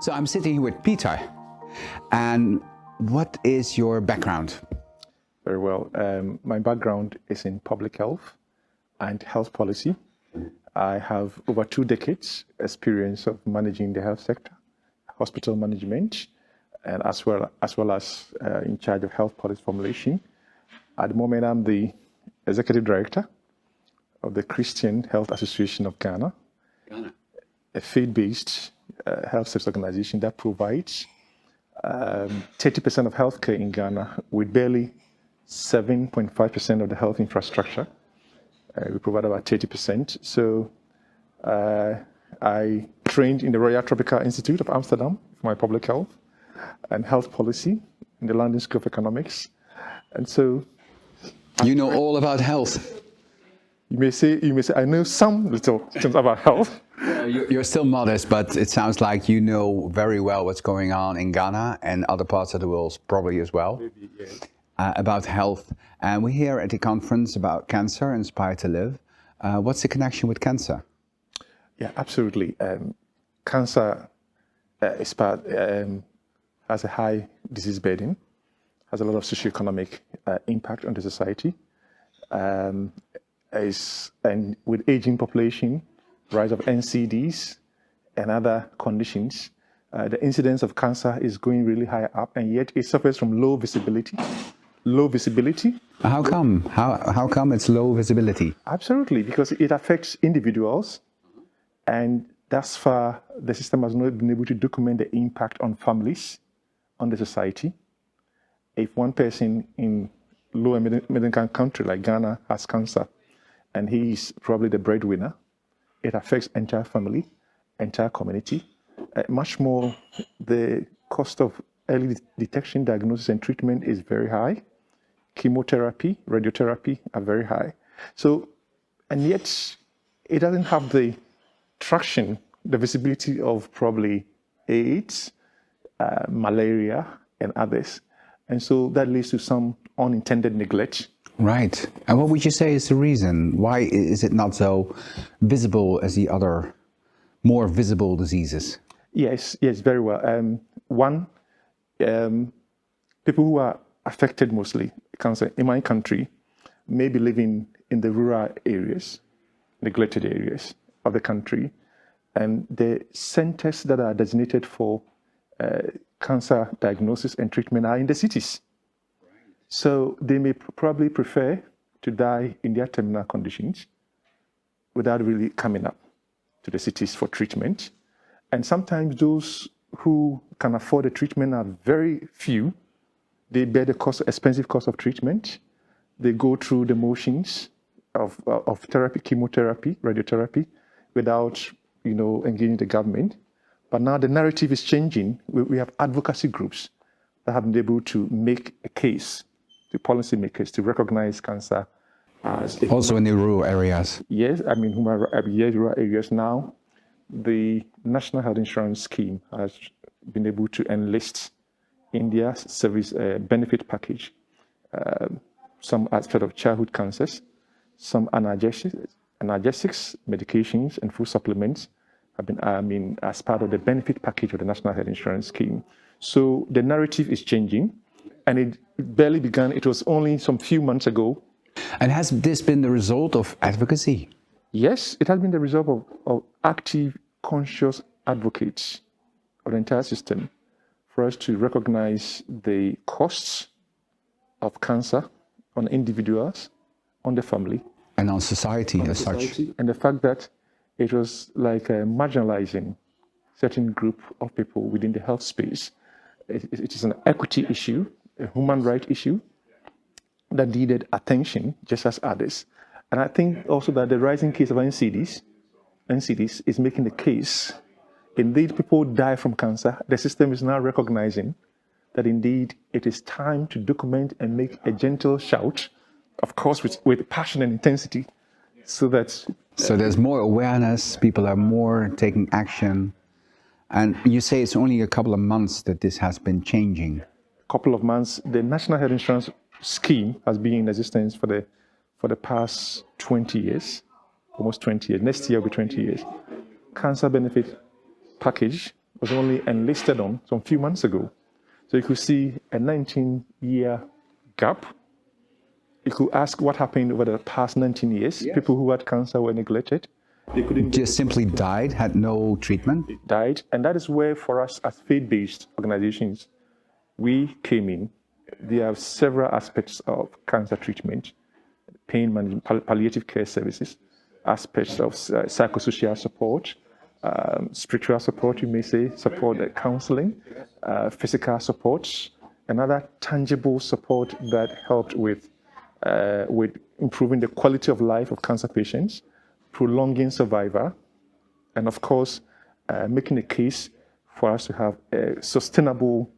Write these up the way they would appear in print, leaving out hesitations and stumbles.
So I'm sitting here with Peter. And what is your background? Very well. My background is in public health and health policy. I have over 2 decades experience of managing the health sector, hospital management, and as well as in charge of health policy formulation. At the moment, I'm the executive director of the Christian Health Association of Ghana, a faith-based health service organization that provides 30% of healthcare in Ghana with barely 7.5% of the health infrastructure. We provide about 30%. So I trained in the Royal Tropical Institute of Amsterdam for my public health and health policy in the London School of Economics. And so you know all about health. You may say, I know some little things about health. You're still modest, but it sounds like you know very well what's going on in Ghana and other parts of the world probably as well. Maybe, yes. About health. And we're here at the conference about cancer, Inspire to Live. What's the connection with cancer? Yeah, absolutely. Cancer has a high disease burden, has a lot of socioeconomic impact on the society. And with aging population, rise of NCDs and other conditions, the incidence of cancer is going really high up, and yet it suffers from low visibility. Low visibility. How come? How come it's low visibility? Absolutely, because it affects individuals, and thus far the system has not been able to document the impact on families, on the society. If one person in low and middle income country like Ghana has cancer, and he is probably the breadwinner, it affects entire family, entire community. Much more, the cost of early detection, diagnosis, and treatment is very high. Chemotherapy, radiotherapy are very high. So, and yet it doesn't have the traction, the visibility of probably AIDS, malaria, and others. And so that leads to some unintended neglect. Right. And what would you say is the reason? Why is it not so visible as the other more visible diseases? Yes, very well. One, people who are affected mostly cancer in my country may be living in the rural areas, neglected areas of the country, and the centers that are designated for cancer diagnosis and treatment are in the cities. So they may probably prefer to die in their terminal conditions without really coming up to the cities for treatment. And sometimes those who can afford the treatment are very few. They bear the expensive cost of treatment. They go through the motions of therapy, chemotherapy, radiotherapy, without engaging the government. But now the narrative is changing. We have advocacy groups that have been able to make a case to policymakers to recognize cancer as also in the rural areas. Yes, rural areas now. The National Health Insurance Scheme has been able to enlist India's service benefit package, some aspect of childhood cancers, some analgesics, medications, and food supplements have been, as part of the benefit package of the National Health Insurance Scheme. So the narrative is changing, and it barely began. It was only some few months ago. And has this been the result of advocacy? Yes, it has been the result of active, conscious advocates of the entire system for us to recognize the costs of cancer on individuals, on the family, and on society as such. And the fact that it was like marginalizing certain group of people within the health space. It is an equity issue, a human right issue that needed attention just as others. And I think also that the rising case of NCDs is making the case. Indeed, people die from cancer. The system is now recognizing that indeed it is time to document and make a gentle shout, of course with passion and intensity, so that... So there's more awareness, people are more taking action. And you say it's only a couple of months that this has been changing. A couple of months. The National Health Insurance Scheme has been in existence for the past 20 years, almost 20 years. Next year will be 20 years. Cancer benefit package was only enlisted on some few months ago. So you could see a 19-year gap. You could ask what happened over the past 19 years. Yes. People who had cancer were neglected. They couldn't just simply died, had no treatment. Died, and that is where, for us as faith-based organizations, we came in. There are several aspects of cancer treatment, pain management, palliative care services, aspects of psychosocial support, spiritual support, you may say, support, counseling, physical support, and other tangible support that helped with improving the quality of life of cancer patients, prolonging survival, and of course, making a case for us to have a sustainable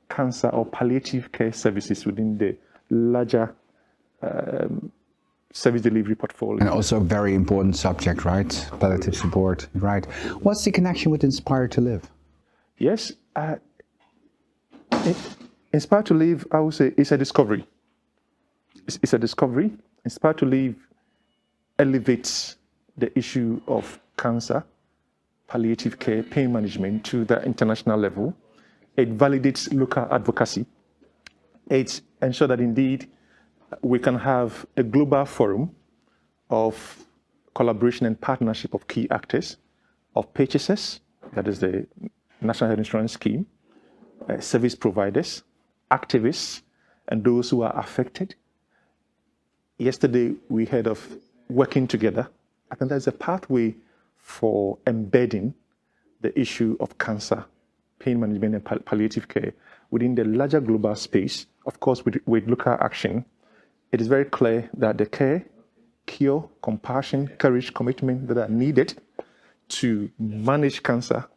cancer or palliative care services within the larger service delivery portfolio. And also a very important subject, right? Palliative support, right? What's the connection with Inspire to Live? Yes, Inspire to Live, I would say, is a discovery. It's a discovery. Inspire to Live elevates the issue of cancer, palliative care, pain management to the international level. It validates local advocacy. It ensures that indeed we can have a global forum of collaboration and partnership of key actors, of purchasers, that is the National Health Insurance Scheme, service providers, activists, and those who are affected. Yesterday, we heard of working together. I think there's a pathway for embedding the issue of cancer, pain management, and palliative care within the larger global space. Of course, with local action, it is very clear that the care, cure, compassion, courage, commitment that are needed to manage cancer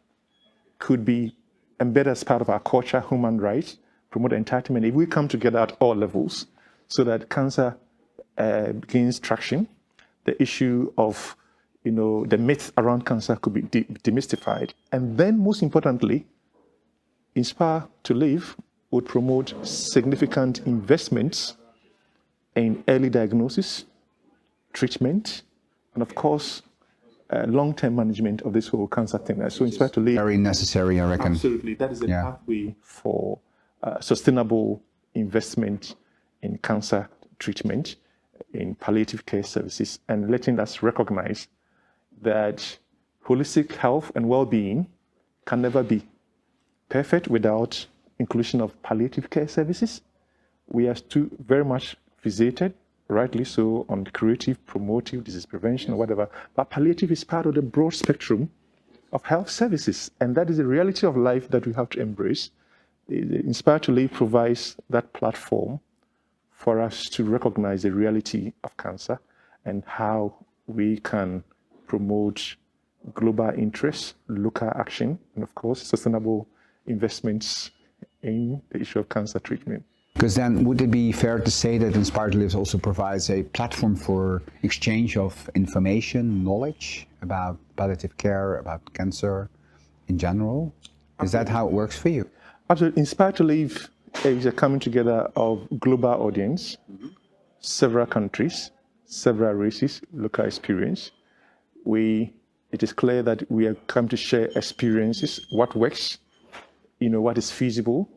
could be embedded as part of our culture, human rights, promote entitlement. If we come together at all levels so that cancer gains traction, the issue of the myth around cancer could be demystified. And then, most importantly, Inspire to Live would promote significant investments in early diagnosis, treatment, and of course, long-term management of this whole cancer thing. So Inspire to Live... Very necessary, I reckon. Absolutely. That is a pathway for sustainable investment in cancer treatment, in palliative care services, and letting us recognize that holistic health and well-being can never be perfect without inclusion of palliative care services. We are still very much fixated, rightly so, on curative, promotive, disease prevention, or whatever, but palliative is part of the broad spectrum of health services, and that is the reality of life that we have to embrace. Inspire to Live provides that platform for us to recognize the reality of cancer and how we can promote global interests, local action, and of course, sustainable investments in the issue of cancer treatment. Because then, would it be fair to say that Inspire to Live also provides a platform for exchange of information, knowledge about palliative care, about cancer in general? Is that how it works for you? Absolutely. Inspire to Live is a coming together of global audience, several countries, several races, local experience. It is clear that we are come to share experiences, what works, what is feasible,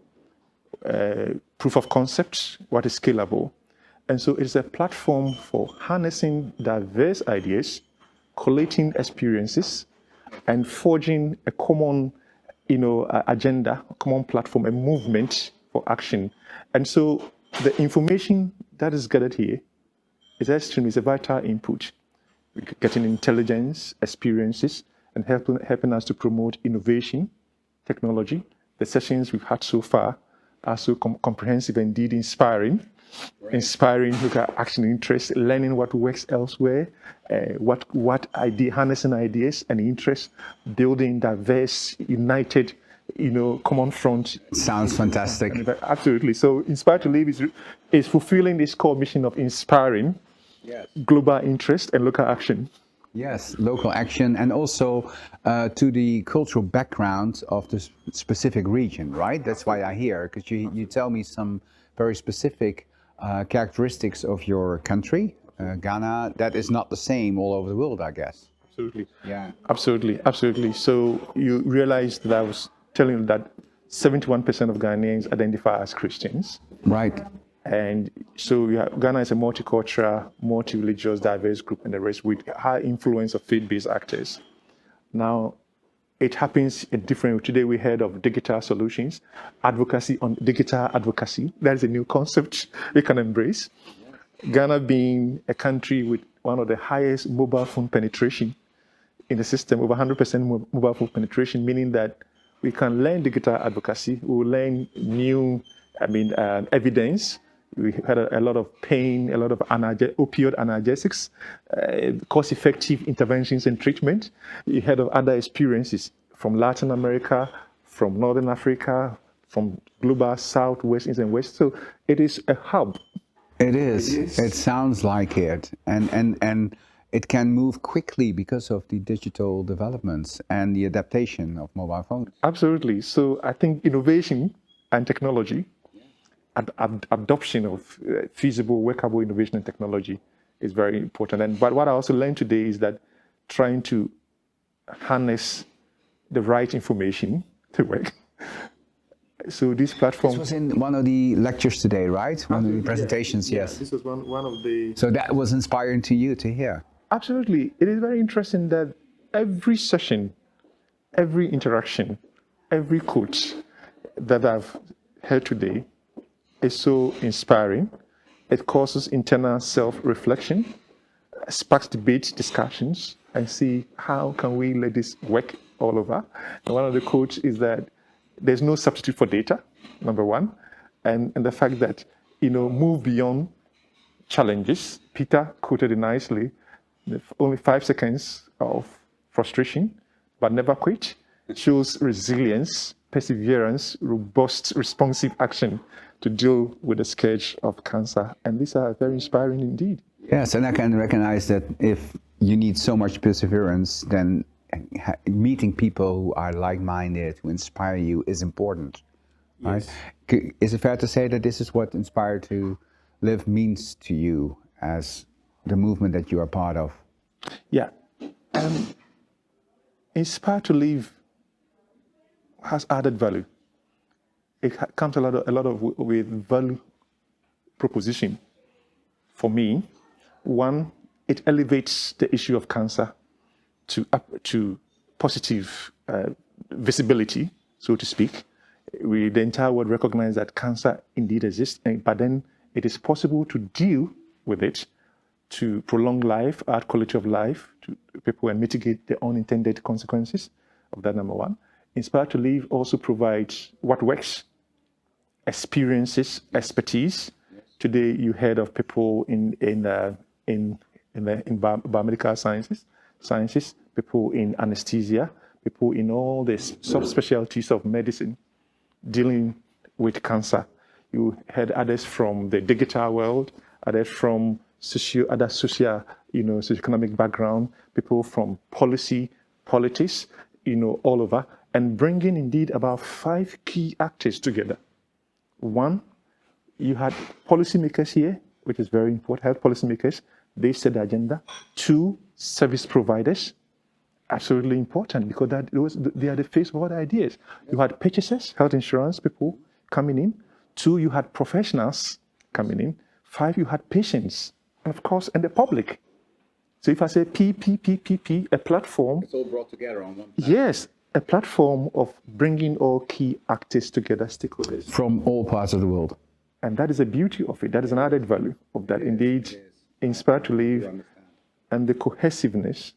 proof of concept, what is scalable. And so it's a platform for harnessing diverse ideas, collating experiences, and forging a common agenda, a common platform, a movement for action. And so the information that is gathered here is a vital input. We're getting intelligence, experiences, and helping us to promote innovation, technology. The sessions we've had so far are so comprehensive and indeed inspiring. Right. Inspiring local action interest, learning what works elsewhere, harnessing ideas and interests, building diverse, united, common front. Sounds fantastic. Absolutely. So Inspire to Live is fulfilling this core mission of inspiring global interest and local action. Yes, local action, and also to the cultural background of the specific region, right? That's why I'm here, because you tell me some very specific characteristics of your country, Ghana, that is not the same all over the world, I guess. Absolutely. Yeah. Absolutely. So you realize that I was telling you that 71% of Ghanaians identify as Christians. Right. And so Ghana is a multicultural, multi-religious, diverse group and the rest with high influence of faith-based actors. Now, it happens in different. Today we heard of digital solutions, advocacy on digital advocacy. That is a new concept we can embrace. Ghana being a country with one of the highest mobile phone penetration in the system, over 100% mobile phone penetration, meaning that we can learn digital advocacy. We will learn new, evidence. We had a lot of pain, a lot of opioid analgesics, cost-effective interventions and treatment. You heard of other experiences from Latin America, from Northern Africa, from global South, West, East, and West. So it is a hub. It is. It sounds like it. And it can move quickly because of the digital developments and the adaptation of mobile phones. Absolutely. So I think innovation and technology, adoption of feasible, workable innovation and technology is very important. But what I also learned today is that trying to harness the right information to work. So this platform... This was in one of the lectures today, right? One of the presentations, yes. This was one of the... So that was inspiring to you to hear? Absolutely. It is very interesting that every session, every interaction, every coach that I've heard today is so inspiring. It causes internal self-reflection, sparks debate, discussions, and see how can we let this work all over. And one of the quotes is that there's no substitute for data, number one, and the fact that, move beyond challenges. Peter quoted it nicely, only 5 seconds of frustration, but never quit. It shows resilience, perseverance, robust, responsive action to deal with the scourge of cancer. And these are very inspiring indeed. Yes, and I can recognize that if you need so much perseverance, then meeting people who are like-minded, who inspire you, is important. Right? Yes. Is it fair to say that this is what Inspire to Live means to you as the movement that you are part of? Yeah. Inspire to Live has added value. It comes a lot of with value proposition. For me, one, it elevates the issue of cancer to positive visibility, so to speak. The entire world recognizes that cancer indeed exists, but then it is possible to deal with it, to prolong life, add quality of life to people, and mitigate the unintended consequences of that, number one. Inspire to Live also provides what works, experiences, expertise. Today, you heard of people in biomedical sciences, people in anesthesia, people in all the subspecialties of medicine dealing with cancer. You heard others from the digital world, others from socioeconomic background, people from politics, all over, and bringing indeed about 5 key actors together. One, you had policymakers here, which is very important, health policymakers. They set the agenda. 2, service providers, absolutely important because they are the face of all the ideas. You had purchasers, health insurance people coming in. 2, you had professionals coming in. 5, you had patients, and of course, and the public. So if I say P, a platform. It's all brought together on one. Yes, a platform of bringing all key actors together, stakeholders. From all parts of the world. And that is the beauty of it. That is an added value of that. Indeed, Inspire to Live, and the cohesiveness,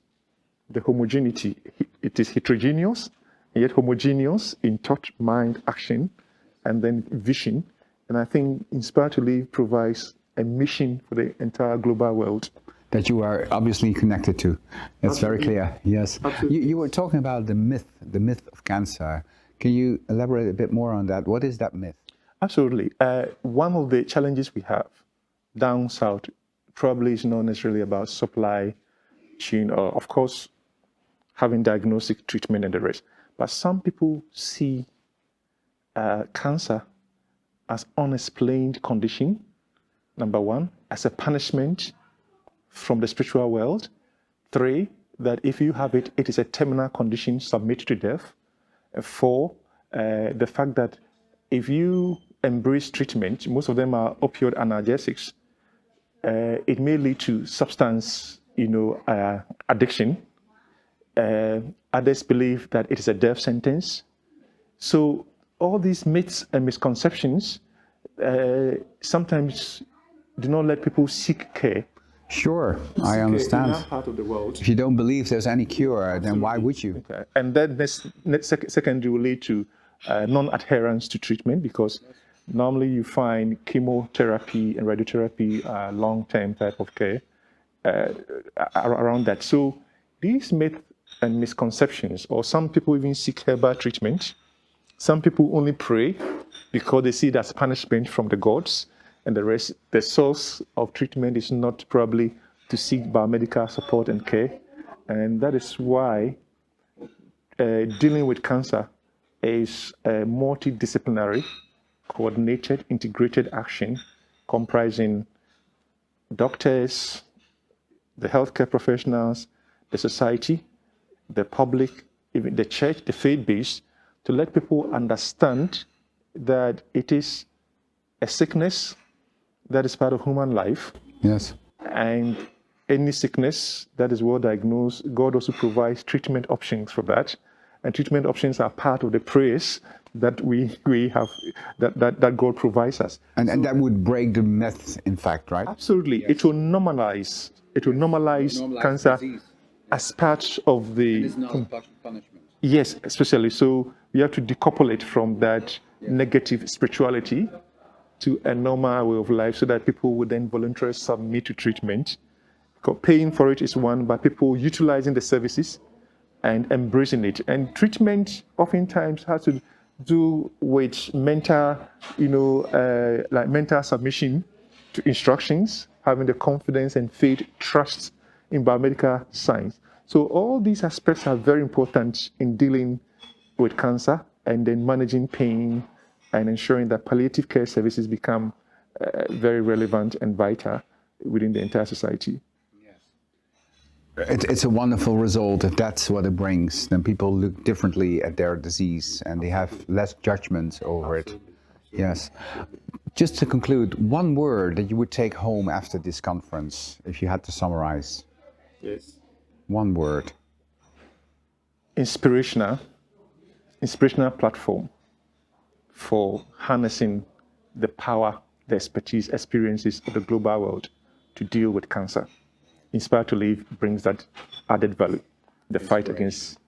the homogeneity. It is heterogeneous, yet homogeneous in thought, mind, action, and then vision. And I think Inspire to Live provides a mission for the entire global world. That you are obviously connected to. That's very clear, yes. You were talking about the myth of cancer. Can you elaborate a bit more on that? What is that myth? Absolutely. One of the challenges we have down south probably is not necessarily about supply chain or, of course, having diagnostic treatment and the rest. But some people see cancer as unexplained condition, number one, as a punishment from the spiritual world. 3, that if you have it, it is a terminal condition, submit to death. 4, the fact that if you embrace treatment, most of them are opioid analgesics, it may lead to substance, addiction. Others believe that it is a death sentence. So all these myths and misconceptions sometimes do not let people seek care. Sure, I In understand. our part of the world. If you don't believe there's any cure, then why would you? Okay. And then secondly will lead to non-adherence to treatment, because normally you find chemotherapy and radiotherapy long-term type of care around that. So these myths and misconceptions, or some people even seek herbal treatment. Some people only pray because they see it as punishment from the gods, and the source of treatment is not probably to seek biomedical support and care. And that is why dealing with cancer is a multidisciplinary, coordinated, integrated action comprising doctors, the healthcare professionals, the society, the public, even the church, the faith-based, to let people understand that it is a sickness that is part of human life. Yes. And any sickness that is well diagnosed, God also provides treatment options for that. And treatment options are part of the prayers that we have, that God provides us. And that would break the myth, in fact, right? Absolutely. Yes. It will normalize cancer disease. As part of the... And it's not a punishment. Yes, especially. So we have to decouple it from that negative spirituality to a normal way of life, so that people would then voluntarily submit to treatment. Because paying for it is one, but people utilizing the services and embracing it. And treatment oftentimes has to do with mental, like mental submission to instructions, having the confidence and faith, trust in biomedical science. So all these aspects are very important in dealing with cancer, and then managing pain and ensuring that palliative care services become very relevant and vital within the entire society. It's a wonderful result if that's what it brings. Then people look differently at their disease and they have less judgment over it. Yes. Just to conclude, one word that you would take home after this conference, if you had to summarize. Yes. One word. Inspirational platform for harnessing the power, the expertise, experiences of the global world to deal with cancer. Inspire to Live brings that added value, the fight against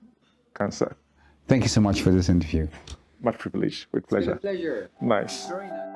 cancer. Thank you so much for this interview. Much privilege, with pleasure. It's been a pleasure. Nice. Very nice.